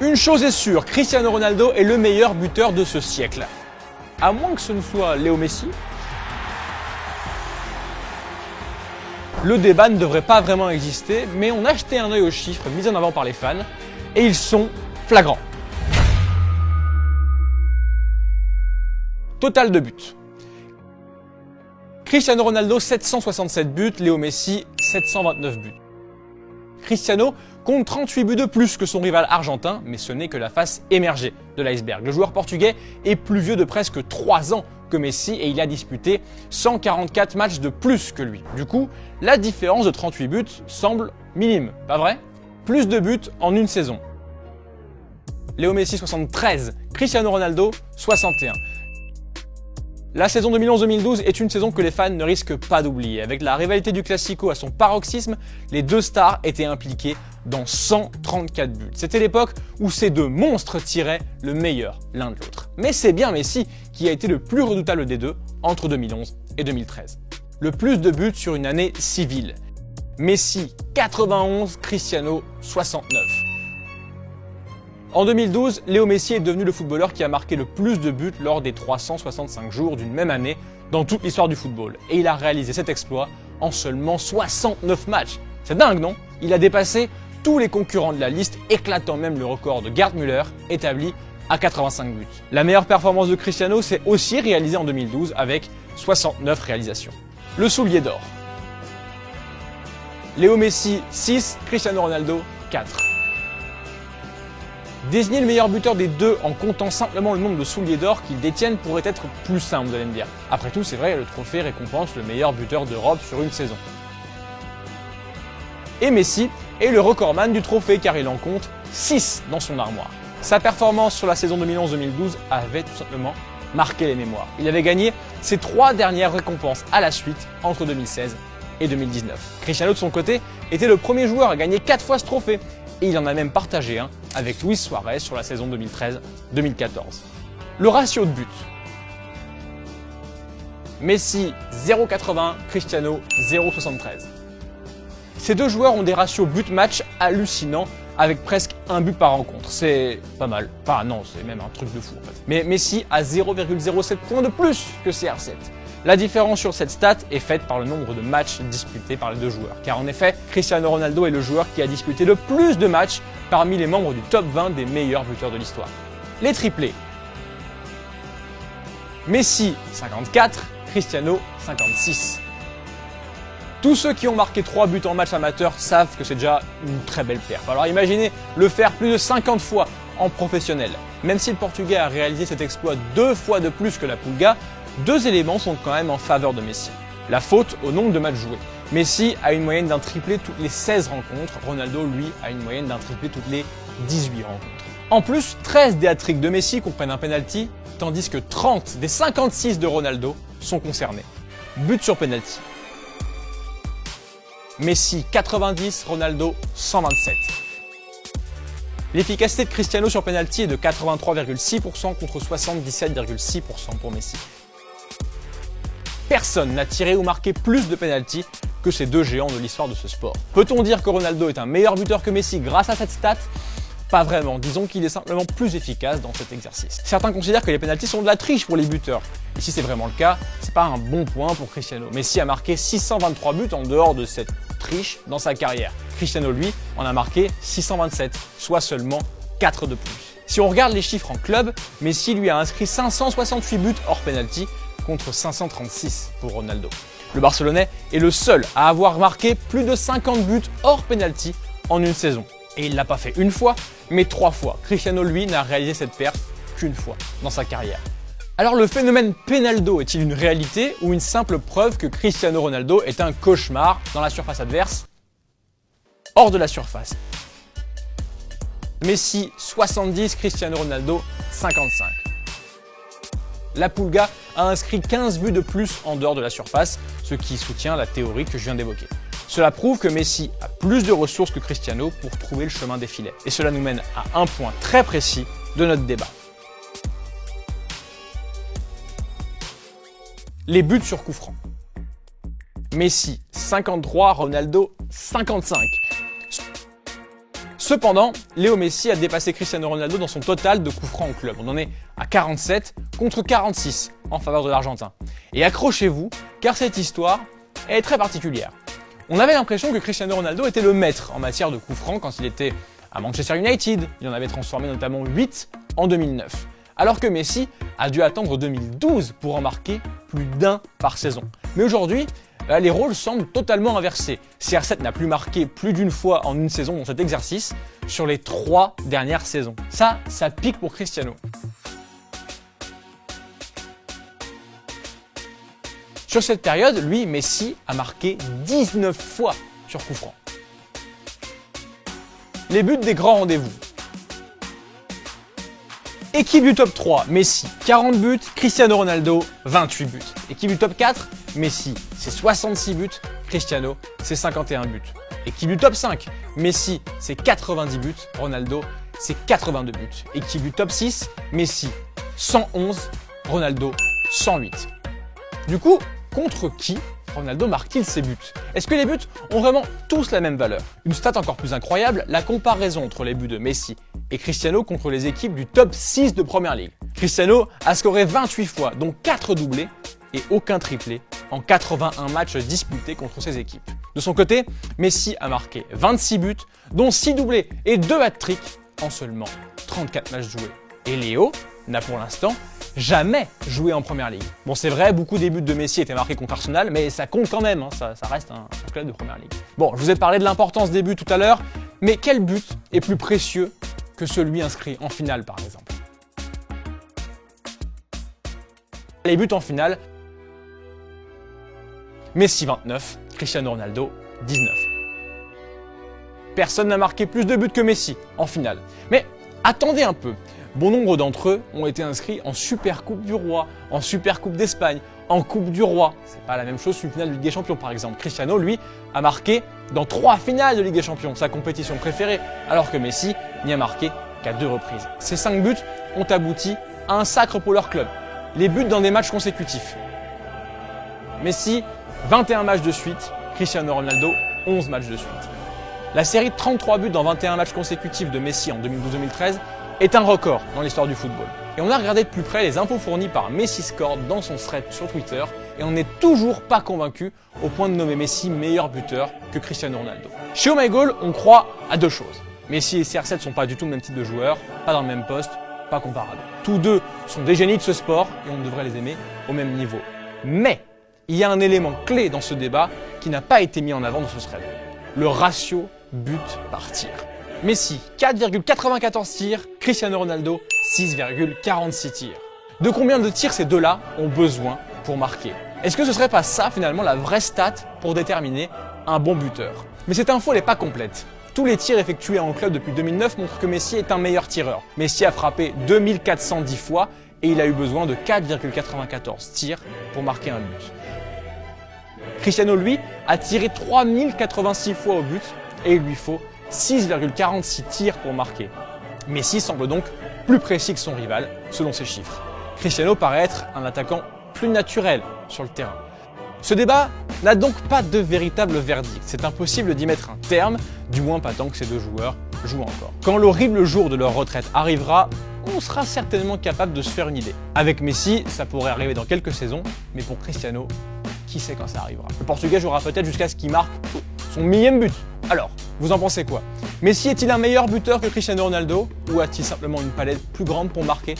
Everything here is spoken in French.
Une chose est sûre, Cristiano Ronaldo est le meilleur buteur de ce siècle. À moins que ce ne soit Léo Messi. Le débat ne devrait pas vraiment exister, mais on a jeté un œil aux chiffres mis en avant par les fans, et ils sont flagrants. Total de buts. Cristiano Ronaldo 767 buts, Léo Messi 729 buts. Cristiano compte 38 buts de plus que son rival argentin, mais ce n'est que la face émergée de l'iceberg. Le joueur portugais est plus vieux de presque 3 ans que Messi et il a disputé 144 matchs de plus que lui. Du coup, la différence de 38 buts semble minime, pas vrai? Plus de buts en une saison. Léo Messi 73, Cristiano Ronaldo 61. La saison 2011-2012 est une saison que les fans ne risquent pas d'oublier. Avec la rivalité du Classico à son paroxysme, les deux stars étaient impliqués dans 134 buts. C'était l'époque où ces deux monstres tiraient le meilleur l'un de l'autre. Mais c'est bien Messi qui a été le plus redoutable des deux entre 2011 et 2013. Le plus de buts sur une année civile. Messi 91, Cristiano 69. En 2012, Léo Messi est devenu le footballeur qui a marqué le plus de buts lors des 365 jours d'une même année dans toute l'histoire du football. Et il a réalisé cet exploit en seulement 69 matchs. C'est dingue, non? Il a dépassé tous les concurrents de la liste, éclatant même le record de Gerd Müller, établi à 85 buts. La meilleure performance de Cristiano s'est aussi réalisée en 2012 avec 69 réalisations. Le soulier d'or. Léo Messi 6, Cristiano Ronaldo 4. Désigner le meilleur buteur des deux en comptant simplement le nombre de souliers d'or qu'ils détiennent pourrait être plus simple, vous allez me dire. Après tout, c'est vrai, le trophée récompense le meilleur buteur d'Europe sur une saison. Et Messi est le recordman du trophée car il en compte 6 dans son armoire. Sa performance sur la saison 2011-2012 avait tout simplement marqué les mémoires. Il avait gagné ses 3 dernières récompenses à la suite entre 2016 et 2019. Cristiano de son côté était le premier joueur à gagner 4 fois ce trophée. Et il en a même partagé un avec Luis Suarez sur la saison 2013-2014. Le ratio de buts. Messi 0,81, Cristiano 0,73. Ces deux joueurs ont des ratios but-match hallucinants avec presque un but par rencontre. C'est pas mal. Enfin non, c'est même un truc de fou en fait. Mais Messi a 0,07 points de plus que CR7. La différence sur cette stat est faite par le nombre de matchs disputés par les deux joueurs. Car en effet, Cristiano Ronaldo est le joueur qui a disputé le plus de matchs parmi les membres du top 20 des meilleurs buteurs de l'histoire. Les triplés. Messi 54, Cristiano 56. Tous ceux qui ont marqué 3 buts en match amateur savent que c'est déjà une très belle perf. Alors imaginez le faire plus de 50 fois en professionnel. Même si le Portugais a réalisé cet exploit 2 fois de plus que la Pulga, 2 éléments sont quand même en faveur de Messi. La faute au nombre de matchs joués. Messi a une moyenne d'un triplé toutes les 16 rencontres, Ronaldo, lui, a une moyenne d'un triplé toutes les 18 rencontres. En plus, 13 des hat-tricks de Messi comprennent un penalty, tandis que 30 des 56 de Ronaldo sont concernés. But sur penalty. Messi 90, Ronaldo 127. L'efficacité de Cristiano sur penalty est de 83,6% contre 77,6% pour Messi. Personne n'a tiré ou marqué plus de penalty que ces deux géants de l'histoire de ce sport. Peut-on dire que Ronaldo est un meilleur buteur que Messi grâce à cette stat? Pas vraiment, disons qu'il est simplement plus efficace dans cet exercice. Certains considèrent que les penaltys sont de la triche pour les buteurs. Et si c'est vraiment le cas, c'est pas un bon point pour Cristiano. Messi a marqué 623 buts en dehors de cette triche dans sa carrière. Cristiano, lui, en a marqué 627, soit seulement 4 de plus. Si on regarde les chiffres en club, Messi lui a inscrit 568 buts hors penalty contre 536 pour Ronaldo. Le Barcelonais est le seul à avoir marqué plus de 50 buts hors penalty en une saison. Et il l'a pas fait une fois, mais 3 fois. Cristiano, lui, n'a réalisé cette perf qu'une fois dans sa carrière. Alors le phénomène Penaldo est-il une réalité ou une simple preuve que Cristiano Ronaldo est un cauchemar dans la surface adverse, hors de la surface? Messi 70, Cristiano Ronaldo 55. La Pulga a inscrit 15 buts de plus en dehors de la surface, ce qui soutient la théorie que je viens d'évoquer. Cela prouve que Messi a plus de ressources que Cristiano pour trouver le chemin des filets. Et cela nous mène à un point très précis de notre débat. Les buts sur coup franc. Messi 53, Ronaldo 55. Cependant, Léo Messi a dépassé Cristiano Ronaldo dans son total de coups francs en club. On en est à 47 contre 46 en faveur de l'Argentin. Et accrochez-vous, car cette histoire est très particulière. On avait l'impression que Cristiano Ronaldo était le maître en matière de coups francs quand il était à Manchester United. Il en avait transformé notamment 8 en 2009. Alors que Messi a dû attendre 2012 pour en marquer plus d'un par saison. Mais aujourd'hui, les rôles semblent totalement inversés. CR7 n'a plus marqué plus d'une fois en une saison dans cet exercice sur les 3 dernières saisons. Ça pique pour Cristiano. Sur cette période, lui, Messi, a marqué 19 fois sur coup franc. Les buts des grands rendez-vous. Équipe du top 3, Messi, 40 buts, Cristiano Ronaldo, 28 buts. Équipe du top 4, Messi, c'est 66 buts, Cristiano, c'est 51 buts. Équipe du top 5, Messi, c'est 90 buts, Ronaldo, c'est 82 buts. Équipe du top 6, Messi, 111, Ronaldo, 108. Du coup, contre qui Ronaldo marque-t-il ses buts? Est-ce que les buts ont vraiment tous la même valeur? Une stat encore plus incroyable, la comparaison entre les buts de Messi et Cristiano contre les équipes du top 6 de Premier League. Cristiano a scoré 28 fois, dont 4 doublés et aucun triplé en 81 matchs disputés contre ses équipes. De son côté, Messi a marqué 26 buts, dont 6 doublés et 2 hat-tricks en seulement 34 matchs joués. Et Léo n'a pour l'instant jamais joué en Première Ligue. Bon, c'est vrai, beaucoup des buts de Messi étaient marqués contre Arsenal, mais ça compte quand même, hein, ça reste un club de Première Ligue. Bon, je vous ai parlé de l'importance des buts tout à l'heure, mais quel but est plus précieux que celui inscrit en finale, par exemple? Les buts en finale, Messi 29, Cristiano Ronaldo 19. Personne n'a marqué plus de buts que Messi en finale. Mais attendez un peu. Bon nombre d'entre eux ont été inscrits en Super Coupe du Roi, en Super Coupe d'Espagne, en Coupe du Roi. C'est pas la même chose qu'une finale de Ligue des Champions par exemple. Cristiano, lui, a marqué dans 3 finales de Ligue des Champions, sa compétition préférée, alors que Messi n'y a marqué qu'à 2 reprises. Ces 5 buts ont abouti à un sacre pour leur club. Les buts dans des matchs consécutifs. Messi, 21 matchs de suite, Cristiano Ronaldo, 11 matchs de suite. La série de 33 buts dans 21 matchs consécutifs de Messi en 2012-2013 est un record dans l'histoire du football. Et on a regardé de plus près les infos fournies par Messi Score dans son thread sur Twitter et on n'est toujours pas convaincu au point de nommer Messi meilleur buteur que Cristiano Ronaldo. Chez Oh My Goal, on croit à 2 choses. Messi et CR7 ne sont pas du tout le même type de joueurs, pas dans le même poste, pas comparables. Tous deux sont des génies de ce sport et on devrait les aimer au même niveau. Mais il y a un élément clé dans ce débat qui n'a pas été mis en avant dans ce thread. Le ratio but par tir. Messi, 4,94 tirs, Cristiano Ronaldo, 6,46 tirs. De combien de tirs ces deux-là ont besoin pour marquer? Est-ce que ce serait pas ça finalement la vraie stat pour déterminer un bon buteur? Mais cette info n'est pas complète. Tous les tirs effectués en club depuis 2009 montrent que Messi est un meilleur tireur. Messi a frappé 2410 fois et il a eu besoin de 4,94 tirs pour marquer un but. Cristiano, lui, a tiré 3086 fois au but et il lui faut 6,46 tirs pour marquer. Messi semble donc plus précis que son rival, selon ses chiffres. Cristiano paraît être un attaquant plus naturel sur le terrain. Ce débat n'a donc pas de véritable verdict. C'est impossible d'y mettre un terme, du moins pas tant que ces deux joueurs jouent encore. Quand l'horrible jour de leur retraite arrivera, on sera certainement capable de se faire une idée. Avec Messi, ça pourrait arriver dans quelques saisons, mais pour Cristiano, qui sait quand ça arrivera? Le Portugais jouera peut-être jusqu'à ce qu'il marque son 1000e but. Alors, vous en pensez quoi? Messi est-il un meilleur buteur que Cristiano Ronaldo ou a-t-il simplement une palette plus grande pour marquer?